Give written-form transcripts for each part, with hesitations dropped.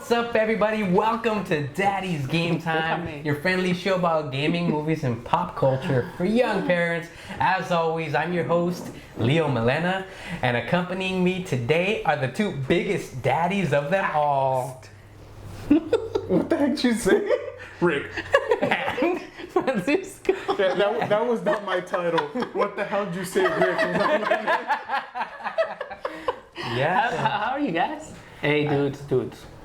What's up, everybody? Welcome to Daddy's Game Time, your friendly show about gaming, movies, and pop culture for young parents. As always, I'm your host, Leo Milena, and accompanying me today are the two biggest daddies of them all. What the heck did you say? Rick. And Francisco. Yeah, that was not my title. What the hell did you say, Rick? Yeah. How are you guys? Hey,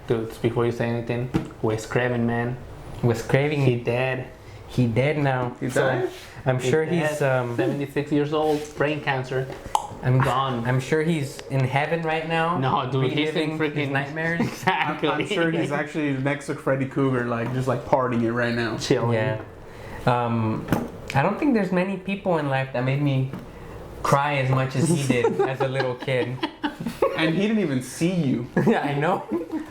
dudes, before you say anything, Wes Craven, man. Wes Craven. He dead. He dead now. He died? I'm sure he's 76 years old, brain cancer. I'm gone. I'm sure he's in heaven right now. No, dude, he's in reliving freaking his nightmares. Exactly. I'm sure he's actually next to Freddy Krueger, just partying it right now. chilling. Yeah. I don't think there's many people in life that made me cry as much as he did as a little kid. And he didn't even see you. Yeah, I know.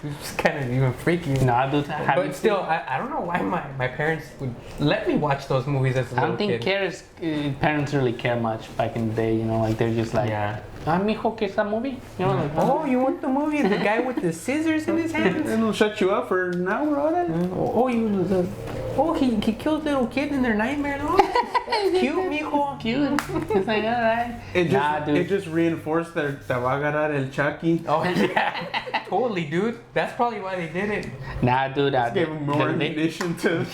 It's kind of even freaky. No, dude, But still, I don't know why my parents would let me watch those movies as a I little don't think kid. parents really care much back in the day, like they're just like, Yeah. mijo, ¿qué es esa movie? Like, Oh, you want the movie? The guy with the scissors in his hands? And it'll shut you up for an hour on it. He killed little kids in their nightmares. Oh, that's cute, mijo. cute. It's like, alright. It just reinforced that te va a agarrar el Chucky. Oh yeah, totally, dude. That's probably why they did it. Nah, dude. Gave him more ammunition to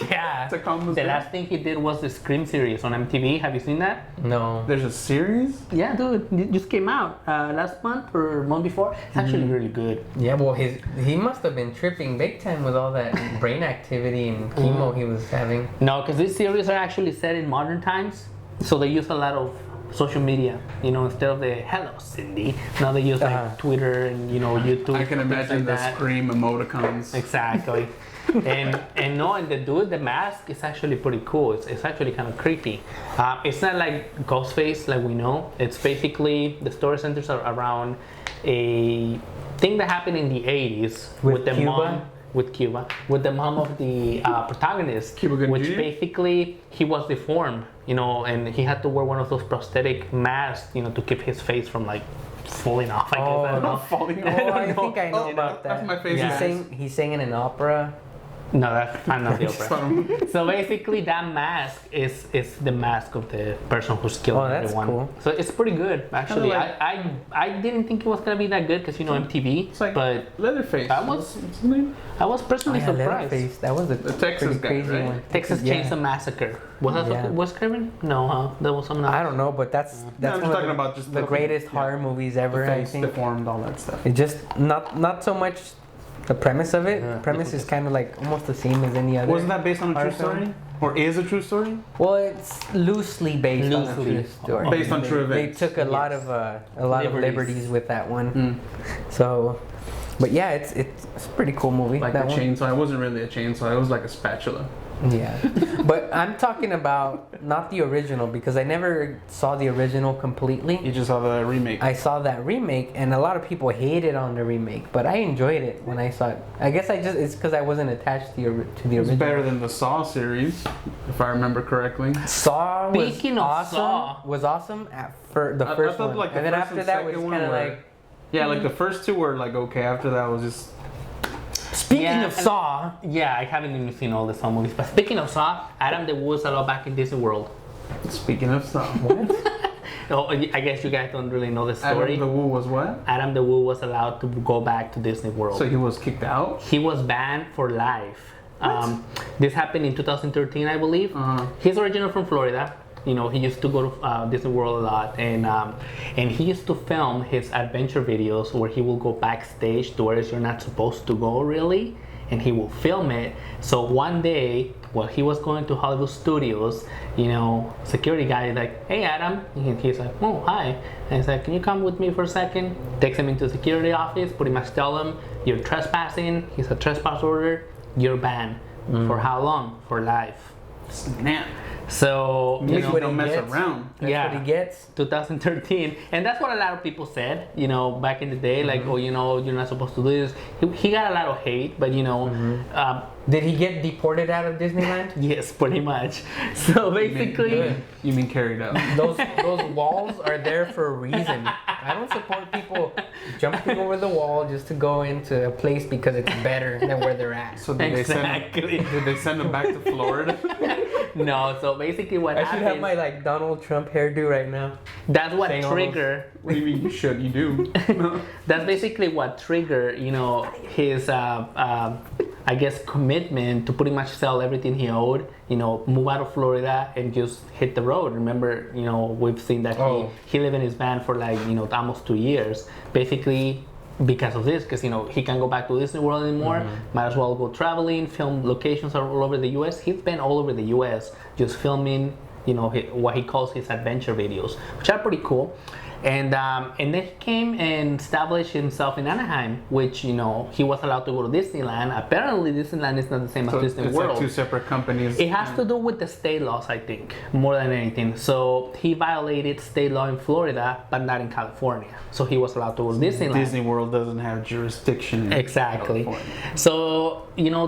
calm us The down. last thing he did was the Scream series on MTV. Have you seen that? No. There's a series? Yeah, dude. It just came out last month or month before. It's actually really good. Yeah, well, he must have been tripping big time with all that brain activity and chemo he was having. No, because these series are actually set in modern times, so they use a lot of social media. Instead of the "Hello, Cindy," now they use like Twitter and YouTube. I can things imagine like the that. Scream emoticons. Exactly. and the dude, the mask is actually pretty cool. It's actually kind of creepy. It's not like Ghostface like we know. It's basically the story centers around a thing that happened in the 80s With the Cuba? mom. With Cuba, with the mom of the protagonist, Cuba Gooding which Jr.? basically he was deformed, and he had to wear one of those prosthetic masks, to keep his face from like falling off. I guess I don't know. Falling Oh, off. I think I know about that. That's my favorite. Yeah. He sang in an opera. No, I'm not the opera. Some- So basically, that mask is the mask of the person who's killing Oh, that's everyone. cool. So it's pretty good, actually. Kinda I didn't think it was gonna be that good because MTV, It's like but Leatherface. I was- What's his name? I was personally surprised. Leatherface. That was a The Texas pretty guy, crazy right? one. Texas Yeah. Chainsaw Massacre. Was that Yeah. was Craven? No, huh? That was someone else. I don't know, but that's I'm one just of talking about just the greatest horror movies ever. I Face think deformed, all that stuff. it just not so much the premise of it. Yeah. The premise is kind of like almost the same as any other. Wasn't that based on a true horror film. story? Or is a true story? Well, it's loosely based on a Loosely. true story. Based on true They events. took a lot of liberties with that one. So, but yeah, it's a pretty cool movie. Like that the one. chainsaw. It wasn't really a chainsaw. It was like a spatula. Yeah, but I'm talking about not the original because I never saw the original completely. You just saw the remake. I saw that remake, and a lot of people hated on the remake, but I enjoyed it when I saw it. I guess it's because I wasn't attached to the It's original. better than the Saw series, if I remember correctly. Saw was Speaking of awesome. Saw. Was awesome at the I first thought, one, like, the and then first after and that was second kind of one were- like. Yeah, like the first two were like okay. After that was just Speaking Yeah, of and- Saw, Yeah, I haven't even seen all the Saw movies. But speaking of Saw, Adam the Woods allowed back in Disney World. speaking of Saw. Oh, I guess you guys don't really know the Adam story. the Woo was what? Adam the Woo was allowed to go back to Disney World. So he was kicked out. He was banned for life. This happened in 2013, I believe. He's originally from Florida. He used to go to Disney World a lot, and he used to film his adventure videos where he will go backstage to where you're not supposed to go, really, and he will film it. So one day, while he was going to Hollywood Studios, security guy is like, "Hey, Adam," and he's like, "Oh, hi," and he's like, "Can you come with me for a second?" Takes him into the security office, pretty much tell him, "You're trespassing. He's a trespass order. You're banned for how long? For life." Snap. So You what don't he mess gets. around. that's Yeah. what he gets. 2013, and that's what a lot of people said, back in the day, like, oh, you're not supposed to do this. He got a lot of hate, but Did he get deported out of Disneyland? yes, pretty much. So basically, You mean carried out? Those walls are there for a reason. I don't support people jumping over the wall just to go into a place because it's better than where they're at. So did they send them back to Florida? No, so basically what I happened... should have my like Donald Trump hairdo right now. That's what Saying triggered... What do you mean you should? You do. That's basically what triggered, his, I guess, commitment to pretty much sell everything he owed, move out of Florida and just hit the road. Remember, we've seen that he lived in his van for like, almost 2 years. Basically, because of this, because, he can't go back to Disney World anymore. Might as well go traveling, film locations all over the U.S. He's been all over the U.S. just filming, what he calls his adventure videos, which are pretty cool. And then he came and established himself in Anaheim, which, he was allowed to go to Disneyland. Apparently, Disneyland is not the same as Disney it's World. Like two separate companies. It has to do with the state laws, I think, more than anything. So he violated state law in Florida, but not in California. So he was allowed to go to Disneyland. Disney World doesn't have jurisdiction in Exactly. California. So,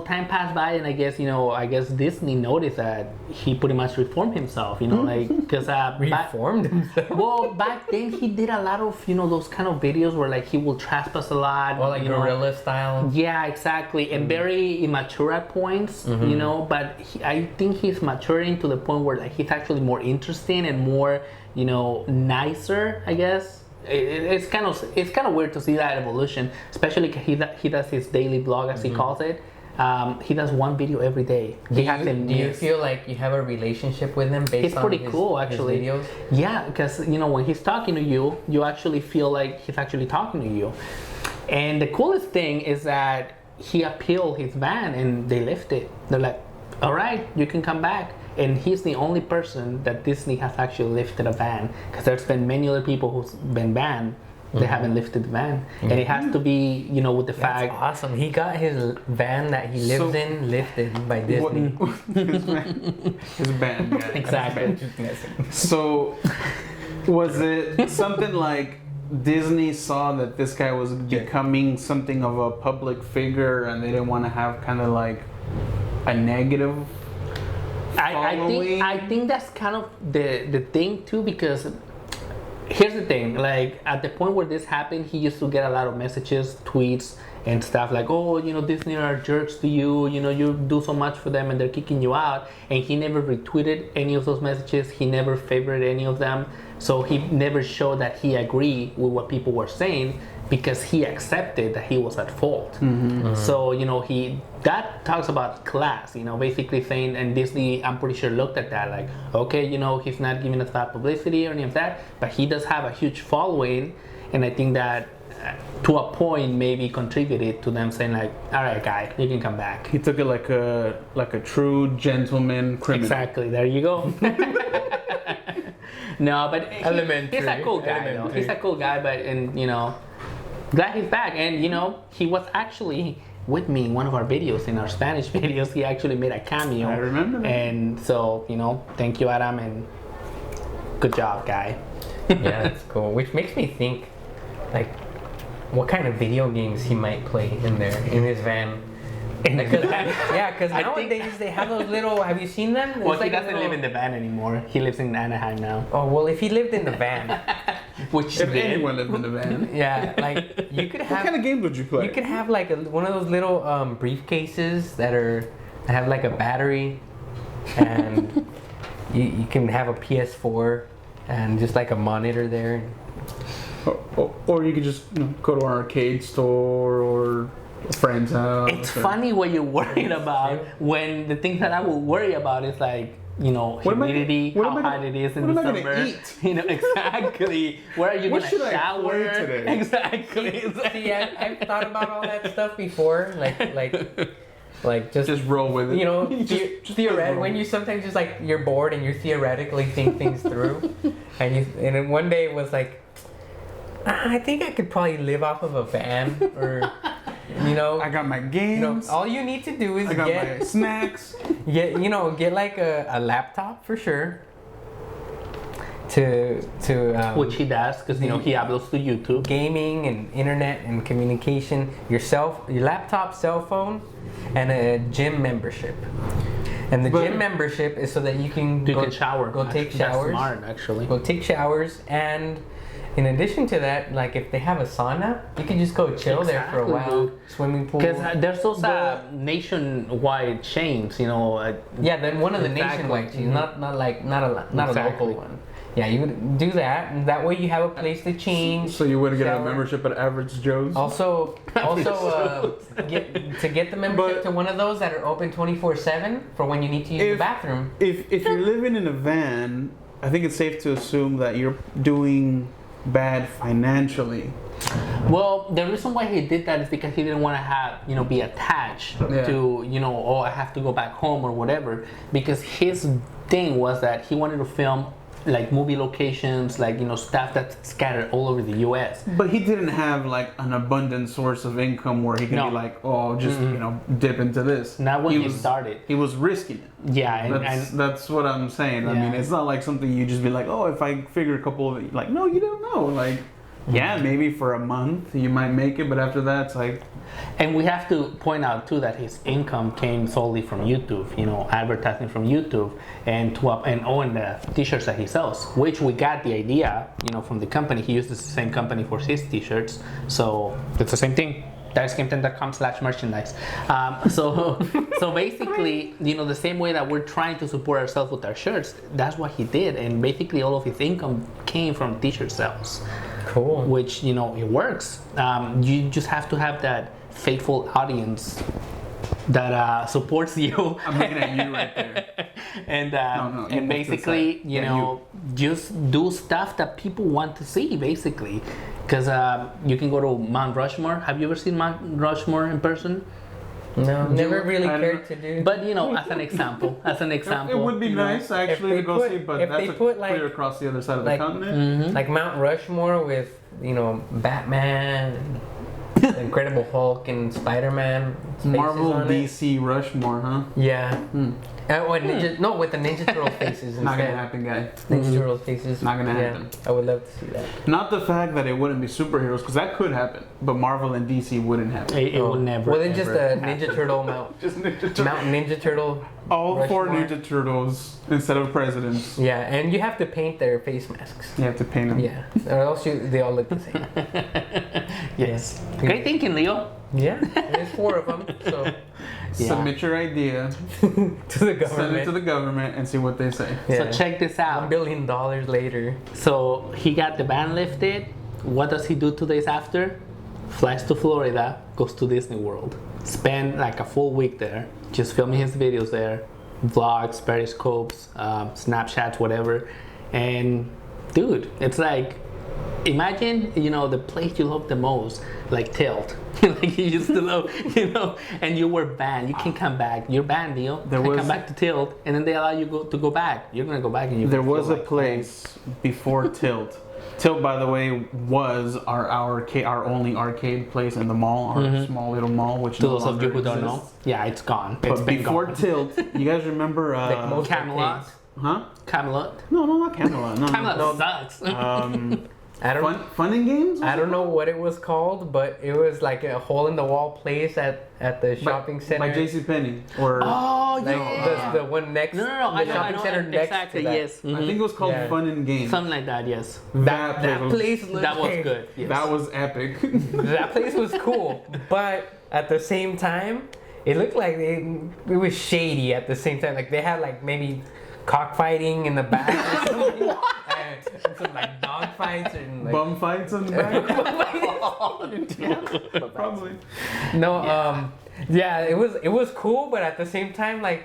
time passed by, and I guess Disney noticed that he pretty much reformed himself, because Reformed himself? Well, back then he did a lot of, those kind of videos where like he will trespass a lot. Or like guerrilla style? Yeah, exactly. And very immature at points, but I think he's maturing to the point where like he's actually more interesting and more, nicer, I guess. It's kind of weird to see that evolution, especially because he does his daily vlog, as he calls it. He does one video every day. Do you feel like you have a relationship with him based on pretty cool, actually. his videos? Yeah, because when he's talking to you, you actually feel like he's actually talking to you. And the coolest thing is that he appealed his ban and they lifted. They're like, all right, you can come back. And he's the only person that Disney has actually lifted a ban, because there's been many other people who's been banned. They haven't lifted the ban, and it has to be, with the fact. That's awesome. He got his van that he lives in lifted by Disney. His ban. Yeah. Exactly. So, was it something like Disney saw that this guy was becoming something of a public figure, and they didn't want to have kind of like a negative? I think that's kind of the thing too, because here's the thing, like at the point where this happened, he used to get a lot of messages, tweets and stuff like, oh, Disney are jerks to you, you do so much for them and they're kicking you out. And he never retweeted any of those messages. He never favored any of them. So he never showed that he agreed with what people were saying, because he accepted that he was at fault. So, that talks about class, basically saying, and Disney, I'm pretty sure, looked at that like, okay, he's not giving us bad publicity or any of that, but he does have a huge following. And I think that to a point maybe contributed to them saying like, all right, guy, you can come back. He took it like a true gentleman criminal. Exactly, there you go. No, but he's a cool guy, though. He's a cool guy, but, glad he's back. And, he was actually with me in one of our videos, in our Spanish videos. He actually made a cameo. I remember that. And so, thank you, Adam, and good job, guy. Yeah, that's cool. Which makes me think, like, what kind of video games he might play in his van. Because nowadays they have those little. Have you seen them? Well, he doesn't live in the van anymore. He lives in Anaheim now. Oh well, if he lived in the van, which if anyone lived in the van, yeah, like you could have. What kind of games would you play? You could have like one of those little briefcases that have like a battery, and you can have a PS4 and just like a monitor there. Or you could just go to an arcade store or a friend's house. It's funny what you're worried about, when the things that I would worry about is like, humidity, how hot it is in the summer. What am I gonna eat? Exactly. Where are you going to shower? I play today? Exactly. See, I've thought about all that stuff before, like just roll with it. Theoretically, when you sometimes just like you're bored and you theoretically think things through, and then one day it was like, I think I could probably live off of a van, or I got my games. All you need to do is get my snacks. Get like a laptop for sure. To which he does, because he uploads to YouTube. Gaming and internet and communication, your laptop, cell phone, and a gym membership. And the gym membership is so that you can shower. Go take showers. That's smart, actually. Go take showers, and in addition to that, like if they have a sauna, you can just go chill there for a while. Dude. Swimming pool. Because there's those nationwide chains, you know. Yeah, then one of the Exactly. nationwide chains, not a Exactly. local one. Yeah, you would do that, and that way you have a place to change. So you wouldn't get a shower. membership at Average Joe's? Also, get the membership But- to one of those that are open 24/7 for when you need to use the bathroom. If you're living in a van, I think it's safe to assume that you're doing bad financially. Well, the reason why he did that is because he didn't want to have, you know, be attached Yeah. to, you know, oh, I have to go back home or whatever. Because his thing was that he wanted to film like movie locations, like, you know, stuff that's scattered all over the U.S. But he didn't have like an abundant source of income where he could No. be like, oh, just you know, dip into this. Not when he was started. He was risking it. Yeah, That's what I'm saying. I mean, Yeah. it's not like something you just be like, oh, if I figure a couple of like, no, you don't know. Like, yeah, maybe for a month you might make it, but after that, it's like, And we have to point out too that his income came solely from YouTube, you know, advertising from YouTube, and owning the t-shirts that he sells, which we got the idea, you know, from the company. He uses the same company for his t-shirts, so it's the same thing. DicedGameTime.com/merchandise. So basically, you know, the same way that we're trying to support ourselves with our shirts, that's what he did, and basically all of his income came from t-shirt sales. Cool. Which, you know, it works. You just have to have that faithful audience that supports you. I'm looking at you right there. And No, you and move to the basically, side. you Yeah, know, just do stuff that people want to see, basically. Because you can go to Mount Rushmore. Have you ever seen Mount Rushmore in person? No, never really I don't cared to do. But you know, as an example, It would be you know, nice actually they to go put- see, but if that's they put, like- clear across the other side of the like- continent. Like Mount Rushmore with, you know, Batman, and Incredible Hulk, and Spider-Man. Marvel, on it. DC, Rushmore, huh? Yeah. With the Ninja Turtle faces Not gonna instead. happen, guy. Ninja Turtle faces. Not gonna Yeah, happen. I would love to see that. Not the fact that it wouldn't be superheroes, because that could happen, but Marvel and DC wouldn't happen. it will never. Well, then just ever a happen. Ninja Turtle Mount. Just Ninja Turtles. Mount Ninja Turtle. All four Rushmore. Ninja Turtles instead of presidents. Yeah, and you have to paint their face masks. You have to paint them. Yeah, or else they all look the same. Yes. Great thinking, Leo. Yeah, there's 4 of them. So Yeah. Submit your idea, to the send it government. to the government, and see what they say. Yeah. So check this $1 out. billion later. So he got the ban lifted. What does he do 2 days after? Flies to Florida, goes to Disney World. Spend like a full week there, just filming his videos there, vlogs, periscopes, Snapchats, whatever. And dude, it's like, imagine, you know, the place you love the most, like Tilt. Like you used to love, you know, and you were banned. You can come back. You're banned, Leo. There You can was- come back to Tilt, and then they allow you to go back. You're gonna go back, and you. There was a place before Tilt. Tilt, by the way, was our only arcade place in the mall, our small little mall, which To no those of you longer who don't know, exists. yeah, it's gone. It's But been before gone. Tilt, you guys remember? Like most Camelot. arcades. Huh? Camelot. No, not Camelot. No, Camelot no. sucks. I don't. Fun and Games. I don't know what it was called, but it was like a hole in the wall place at the shopping center. Like JCPenney or Oh Like yeah. the one next. No, the I know, shopping center next exactly. to that. Yes. I think it was called Yeah. Fun and Games. Something like that. Yes. That place looked That was good. Yes. That was epic. That place was cool, but at the same time, it looked like it was shady. At the same time, like they had like maybe cockfighting in the back or something, and some like dog fights and like Bum fights in the back. Probably. no. Yeah, it was cool, but at the same time, like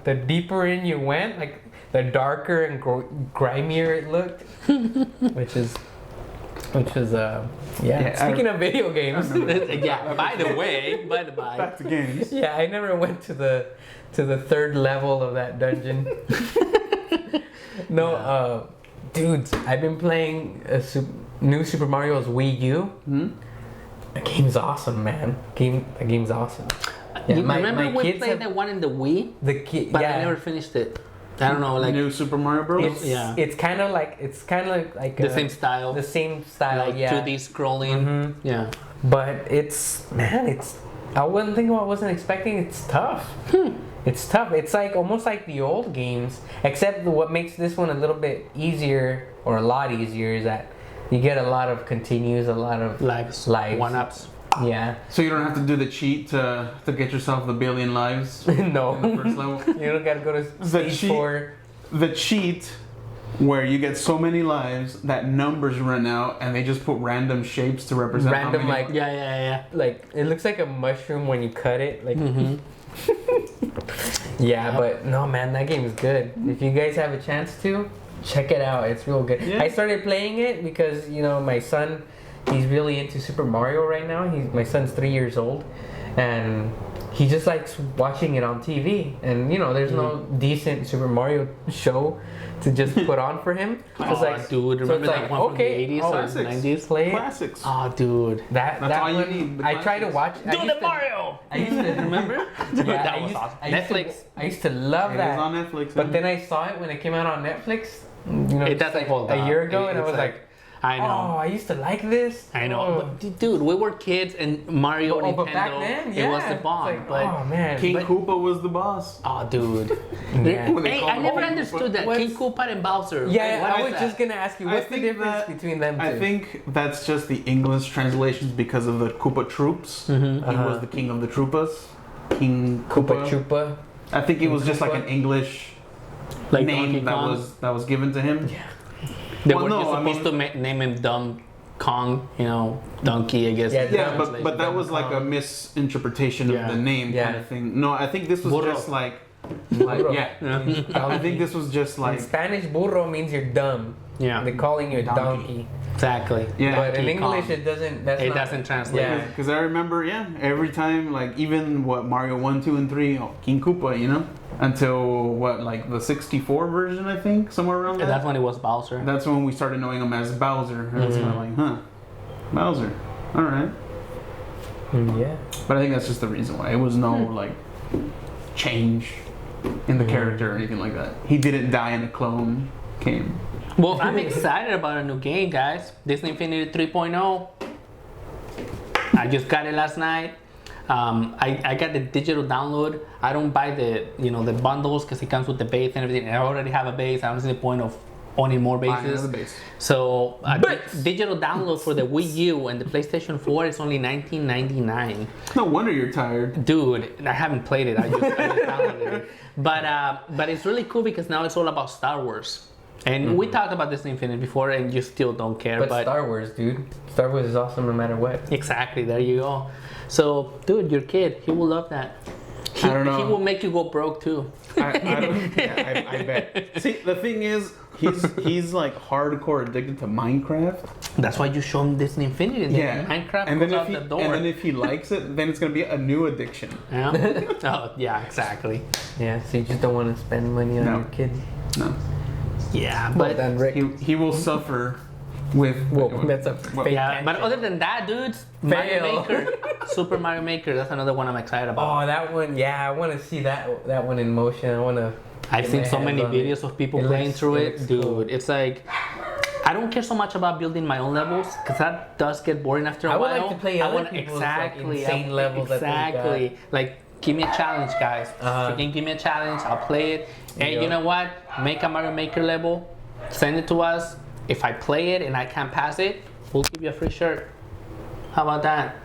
the deeper in you went, like the darker and grimier it looked, which is Yeah, Speaking of video games, Yeah. By the way, by the by. Back to games. yeah, I never went to the 3rd level of that dungeon. No, dudes, I've been playing new Super Mario's Wii U. Hmm? The game's awesome, man. The game's awesome. Yeah, You remember we kids played the one in the Wii, the kid, but yeah. I never finished it. I don't know, like New Super Mario Bros. It's Yeah. It's kind of like the same style, The same style, like yeah. 2D scrolling. Mhm. Yeah. But it's I wasn't thinking what I wasn't expecting. It's tough. It's tough. It's like almost like the old games, except what makes this one a little bit easier or a lot easier is that you get a lot of continues, a lot of Lives. lives. 1-ups. Yeah. So you don't have to do the cheat to get yourself the billion lives No. in the first level. You don't gotta go to stage cheat- 4. The cheat where you get so many lives that numbers run out and they just put random shapes to represent how Random, many. like, Yeah. like it looks like a mushroom when you cut it. Like, Mm-hmm. yeah, but no, man, that game is good. If you guys have a chance to, check it out. It's real good. Yeah. I started playing it because my son, he's really into Super Mario right now. My son's 3 years old, and he just likes watching it on TV. And there's no decent Super Mario show to just put on for him. So it's like, dude, remember it's that like, one okay, from the 80s oh, or classics. 90s? play it. Classics. Oh, dude. That's all you one, need, the I try to classics. watch. Do the Mario! I used to Remember? Dude, Yeah, that was awesome. Netflix. I used to love It that. is on Netflix. But then I saw it when it came out on Netflix. It doesn't hold a up. year ago, and I It's was like, I know. oh, I used to like this. I know. Oh. But, dude, we were kids and Mario, Oh, Nintendo, but back then, yeah, it was the it's bomb. like, but, oh man, King but- Koopa was the boss. oh, dude. Yeah. When they Hey, called I him never King understood Koopa. that. What's- King Koopa and Bowser. Yeah, What I is was that? just gonna ask you, I what's the think difference that- between them two? I think that's just the English translations because of the Koopa troops. Mm-hmm. He was the king of the Troopas. King Koopa Koopa. Troopa. I think it was just like Koopa. an English Like name Donkey that Kong. was given to him. They Well, were no, just I supposed to name him Dumb Kong, Donkey, I guess. Yeah, Yeah, Translation. but that was like a misinterpretation Yeah. of the name Yeah. kind of thing. No, I think this was Burro. just like Burro. yeah. I think this was just In like Spanish, burro means you're dumb. Yeah. They're calling you a Donkey. donkey. Exactly. Yeah. But in Donkey English, Kong. it doesn't. That's It not, doesn't translate. Yeah. because I remember every time like even what Mario 1, 2, and 3, King Koopa, until what like the 64 version I think somewhere around And there. that's when it was Bowser. That's when we started knowing him as Bowser. And it's kind of like, Bowser. All right. Yeah. But I think that's just the reason why. It was no like change in the character or anything like that. He didn't die and a clone came. Well, I'm excited about a new game, guys. Disney Infinity 3.0. I just got it last night. I got the digital download. I don't buy the the bundles because it comes with the base and everything. I already have a base. I don't see the point of owning more Buying bases. another base. So Base. digital download for the Wii U and the PlayStation 4 is only $19.99. No wonder you're tired. Dude, I haven't played it. I just downloaded it. But it's really cool because now it's all about Star Wars. And we talked about this in Infinite before, and you still don't care. But Star Wars, dude. Star Wars is awesome no matter what. Exactly, there you go. So, dude, your kid, he will love that. I don't know. He will make you go broke too. I don't. Yeah, I bet. See, the thing is, he's like hardcore addicted to Minecraft. That's why you show him Disney Infinity. And Yeah. then Minecraft and goes then out if the he door. and then if he likes it, then it's gonna be a new addiction. Yeah? Oh, yeah, exactly. Yeah, so you just don't want to spend money on No. your kid. No, Yeah, Well but done, Rick. he will suffer with. Well, that's a Well, fake yeah, but action. other than that, dudes, Fail. Mario Maker, Super Mario Maker. That's another one I'm excited about. Oh, that one. Yeah, I want to see that one in motion. I want to. I've get seen my so many hands on it. videos of people It playing looks- through it it, looks dude. cool. It's like I don't care so much about building my own levels because that does get boring after a I would while. like to play I other want people's, like, exactly insane levels that they got. exactly. Like, give me a challenge, guys. Uh-huh. Freaking give me a challenge. I'll play it. And Yeah. you know what? Make a Mario Maker level. Send it to us. If I play it and I can't pass it, we'll give you a free shirt. How about that?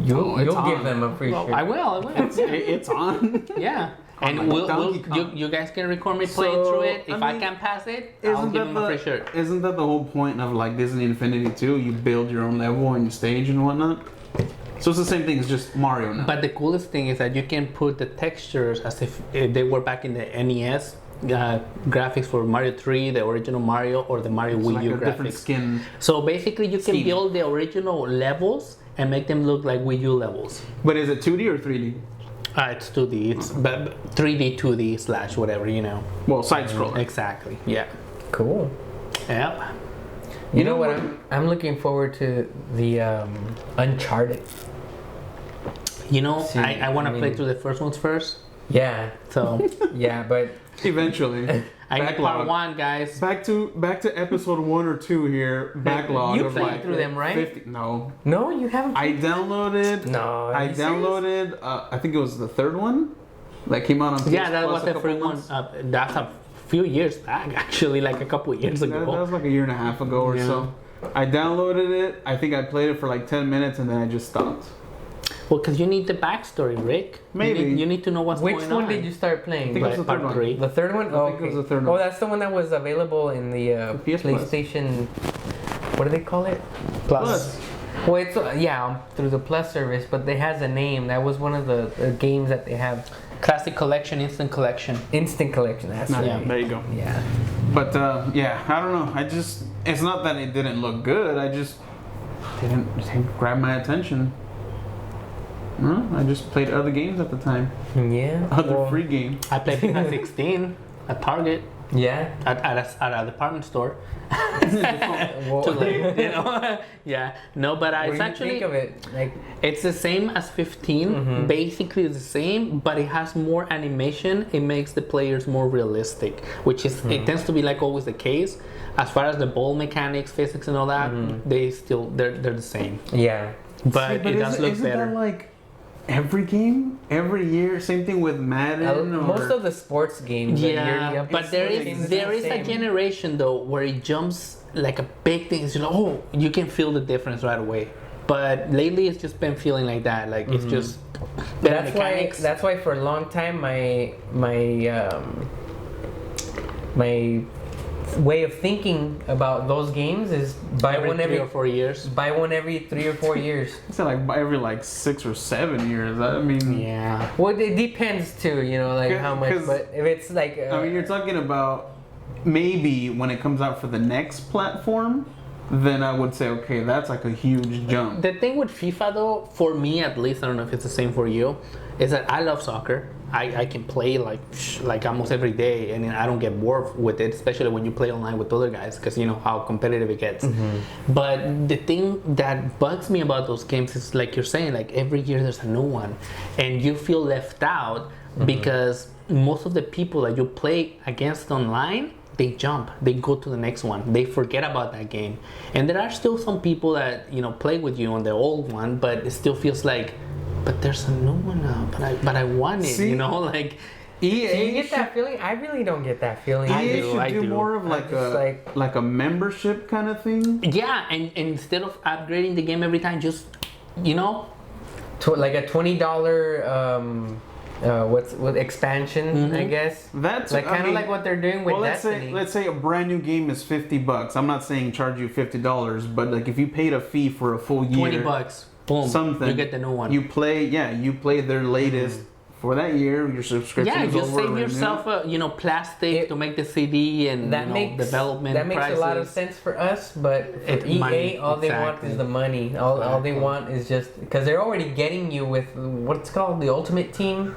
You'll it's give on. them a free Well, shirt. I will. It's on. Yeah. Oh And my we'll, Donkey you, Kong. you guys can record me playing So, through it. If I I mean, can't pass it, I'll give him a free shirt. Isn't that the whole point of like Disney Infinity 2? You build your own level and your stage and whatnot. So it's the same thing. It's just Mario now. But the coolest thing is that you can put the textures as if they were back in the NES graphics for Mario 3, the original Mario, or the Mario it's Wii like U a different graphics. skin. So basically, you can Scheme. build the original levels and make them look like Wii U levels. But is it 2D or 3D? It's 2D, it's 3D, 2D slash whatever, Well, side scroller. Exactly. Yeah. Cool. Yep. You know what? I'm looking forward to the Uncharted. See, I want to I play mean- through the first ones first. Yeah, So yeah, but Eventually. I need part Backlog. 1, guys. Back to episode 1 or 2 here. Backlog. You of played like through them, right? 50, no. no, you haven't. I downloaded. No, I are you serious? downloaded. I think it was the third one that came out on PS Yeah, that Plus was a the couple free one. months. That's a few years back, actually, like a couple years That ago. was like a year and a half ago or Yeah. so. I downloaded it. I think I played it for like 10 minutes and then I just stopped. Well, because you need the backstory, Rick. Maybe. You need to know what's going on. Which one did you start playing? I think it was the Part third one. 3. The third one? I think it was the third Oh, one. that's the one that was available in the PS Plus. PlayStation. What do they call it? Plus. Well, it's through the Plus service, but it has a name. That was one of the games that they have. Classic Collection, Instant Collection. Instant Collection. That's Nah, right. There you go. Yeah. But yeah, I don't know. It's not that it didn't look good. I just didn't grab my attention. I just played other games at the time. Yeah. Other free games. I played FIFA 16 at Target, Yeah. at a department store. Well, Too late, you know. Yeah. No, but what it's do you actually think of it? Like, it's the same as 15. Basically, it's the same, but it has more animation. It makes the players more realistic, which is it tends to be like always the case. As far as the ball mechanics, physics, and all that, they're the same. yeah. But it does look isn't better. That like every game, every year? Same thing with Madden. Most of the sports games. Yeah, but there it's is the a same. generation though where it jumps like a big thing. It's like, oh, you can feel the difference right away. But lately, it's just been feeling like that. Like it's just better mechanics. That's why for a long time my way of thinking about those games is buy one every 3 or 4 years. Buy one every 3 or 4 years. It's like every like 6 or 7 years. I mean, Yeah. Well, it depends too. You know, like how much. 'Cause- But if it's like, I mean, you're talking about maybe when it comes out for the next platform, then I would say, okay, that's like a huge jump. The thing with FIFA though, for me at least, I don't know if it's the same for you, is that I love soccer. I can play like almost every day, and I don't get bored with it, especially when you play online with other guys, because you know how competitive it gets. But the thing that bugs me about those games is like you're saying, like every year there's a new one, and you feel left out because most of the people that you play against online, they jump, they go to the next one, they forget about that game. And there are still some people that, you know, play with you on the old one, but it still feels like, but there's a new one now, but I want it. See? You know, like EA do you get that feeling? I really don't get that feeling. EA do, should I do do. more of like just a membership kind of thing. yeah, and instead of upgrading the game every time, just, you know, Like a $20 what expansion, I guess. That's Like kind of like what they're doing with well, Destiny. let's say a brand new game is $50. I'm not saying charge you $50, but like if you paid a fee for a full year, $20, boom, something, you get the new one. You play their latest for that year. Your subscription yeah, is just over. save renew. yourself plastic to make the CD and that you know, makes development that makes prices. a lot of sense for us, but for It's EA, money, all they want exactly. is the money. All they want is just because they're already getting you with what's called the Ultimate Team.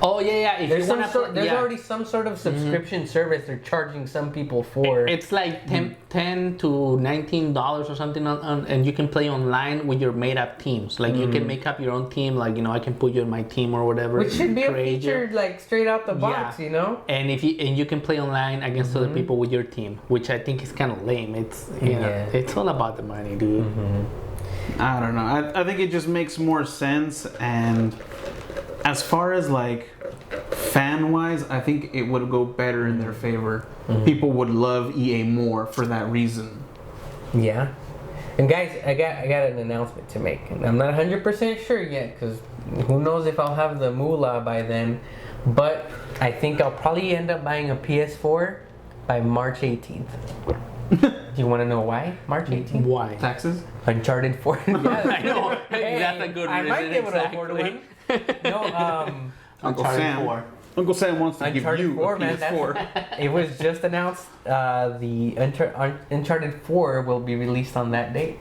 Oh yeah. If There's you wanna there's yeah. already some sort of subscription service they're charging some people for. It's like $10 to $19 or something, and you can play online with your made-up teams. Like you can make up your own team. Like, you know, I can put you in my team or whatever. Which should be a create feature you. like straight out the box, Yeah. you know? And you can play online against other people with your team, which I think is kind of lame. It's it's all about the money, dude. I don't know. I think it just makes more sense. And as far as like fan wise, I think it would go better in their favor. People would love EA more for that reason. Yeah. And guys, I got an announcement to make. And I'm not 100% sure yet because who knows if I'll have the moolah by then. But I think I'll probably end up buying a PS4 by March 18th. Do you want to know why? March 18th? Why? Taxes? Uncharted 4. I know. That's a good I reason. might be able to afford one. No, Uncle Uncharted Sam. 4. Uncle Sam wants to give Uncharted you 4, a man. PS4. It was just announced the Uncharted 4 will be released on that date.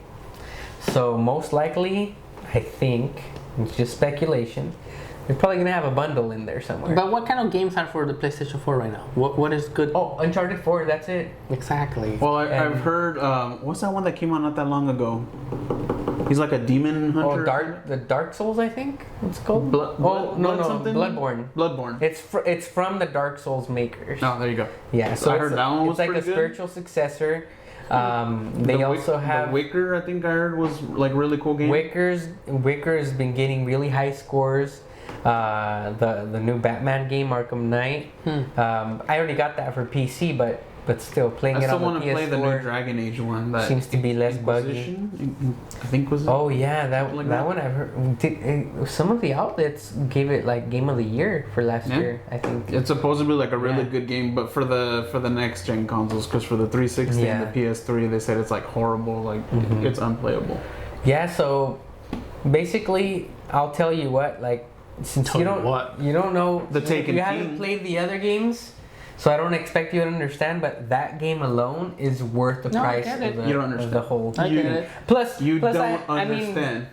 So most likely, I think, it's just speculation, they're probably going to have a bundle in there somewhere. But what kind of games are for the PlayStation 4 right now? What is good? Oh, Uncharted 4, that's it. Exactly. Well, I've heard. What's that one that came out not that long ago? He's like a demon hunter. Oh, the Dark Souls, I think it's called. Blood something? Bloodborne. Bloodborne. It's from the Dark Souls makers. Oh, there you go. Yeah, so I heard that one was it's like a pretty good. spiritual successor. They also have The Wicker. I think I heard was like a really cool game. Wicker's been getting really high scores. The new Batman game, Arkham Knight. I already got that for PC, but but still playing I it still on the want to play the new PS4 Dragon Age one. That seems to be less buggy. I think was it? Oh yeah, that Like that that? one I've heard. Some of the outlets gave it like Game of the Year for last Yeah. year. I think. It's supposed to be like a really Yeah. good game, but for the next gen consoles, because for the 360 Yeah. and the PS3, they said it's like horrible, like it's unplayable. Yeah. So basically, I'll tell you what. Like, since Tell you you don't what? you don't know The Taken you haven't King. played the other games. So I don't expect you to understand, but that game alone is worth the No, I price get of it. the, You don't of understand. the whole. I You- get it. Plus, You plus don't I mean, understand.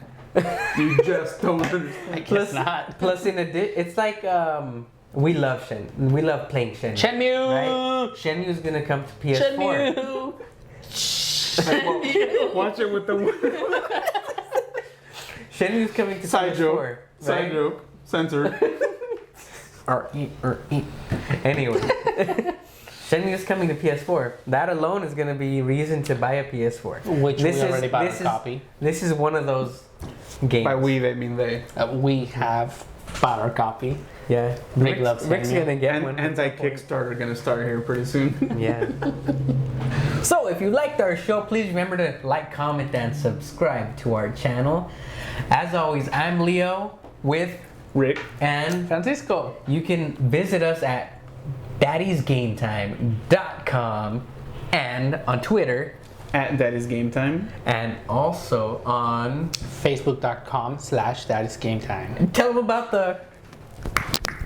You just don't understand. I guess plus, not. plus in addition, it's like we love we love playing Shenmue. Shenmue! Right? Shenmue's gonna come to PS4. Shenmue! Watch it with the Shenmue's coming to side PS4. joke. Side right? joke. Censored. Anyway, Shenmue's coming to PS4. That alone is gonna be reason to buy a PS4. Which we already bought a copy. This is one of those games. By we, they mean they. We have bought our copy. Yeah. Rick loves Rick's Shenmue. gonna get one. Anti-Kickstarter gonna start here pretty soon. Yeah. So if you liked our show, please remember to like, comment, and subscribe to our channel. As always, I'm Leo with Rick. and Francisco. you can visit us at daddysgametime.com and on Twitter At That Is Game Time. and also on Facebook.com/thatisgametime. tell them about the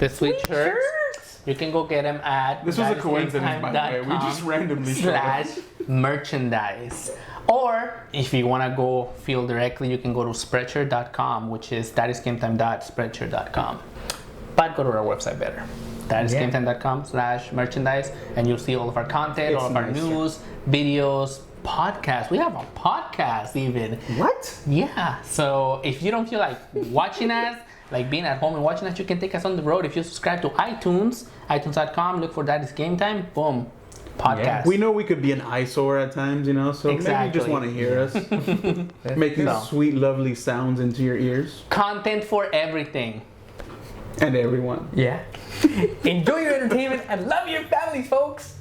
Sweet shirts. shirts. You can go get them at This was a coincidence, by the way. We just randomly showed up. /merchandise. Or if you want to go feel directly, you can go to Spreadshirt.com, which is thatisgametime.spreadshirt.com. But go to our website better. thatisgametime.com/merchandise, and you'll see all of our content, It's all of our nice, news, videos, podcasts. We have a podcast even. What? Yeah. So if you don't feel like watching us, like being at home and watching us, you can take us on the road. If you subscribe to iTunes, itunes.com, look for That Is Game Time, boom, podcast. We know we could be an eyesore at times, so maybe you just Exactly. want to hear us. Making No. sweet, lovely sounds into your ears. Content for everything. And everyone. Yeah. Enjoy your entertainment and love your families, folks.